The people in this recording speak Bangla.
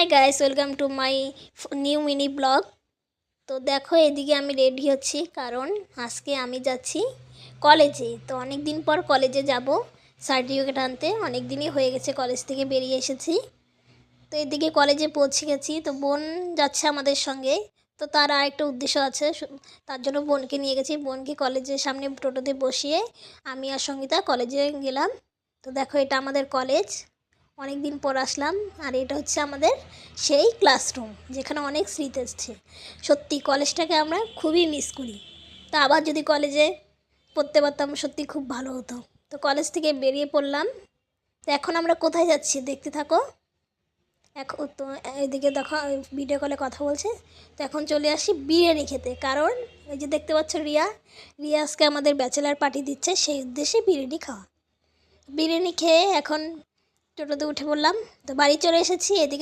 Hi guys, welcome to my new mini blog. তো দেখো, এদিকে আমি রেডি হচ্ছি কারণ আজকে আমি যাচ্ছি কলেজে। তো অনেক দিন পর কলেজে যাব সার্টিফিকেট আনতে। অনেক দিনই হয়ে গেছে কলেজ থেকে বেরিয়ে এসেছি। তো এদিকে কলেজে পৌঁছে গেছি। তো বোন যাচ্ছে আমাদের সঙ্গে। তো তার আর একটা উদ্দেশ্য আছে, তার জন্য বোনকে নিয়ে গেছি। বোনকে কলেজের সামনে টোটোতে বসিয়ে আমি আর সঙ্গীতা কলেজে গেলাম। তো দেখো, এটা আমাদের কলেজ। অনেক দিন পর আসলাম। আর এটা হচ্ছে আমাদের সেই ক্লাসরুম যেখানে অনেক স্মৃতি এসছে। সত্যি কলেজটাকে আমরা খুবই মিস করি। তা আবার যদি কলেজে পড়তে পারতাম সত্যি খুব ভালো হতো। তো কলেজ থেকে বেরিয়ে পড়লাম। তো এখন আমরা কোথায় যাচ্ছি দেখতে থাকো। এখন তো এদিকে দেখো ভিডিও কলে কথা বলছে। তো এখন চলে আসি বিরিয়ানি খেতে, কারণ এই যে দেখতে পাচ্ছ রিয়া আজকে আমাদের ব্যাচেলার পার্টি দিচ্ছে, সেই উদ্দেশ্যে বিরিয়ানি খাওয়া। বিরিয়ানি খেয়ে এখন টোটোতে উঠে পড়লাম। তো বাড়ি চলে এসেছি। এদিকে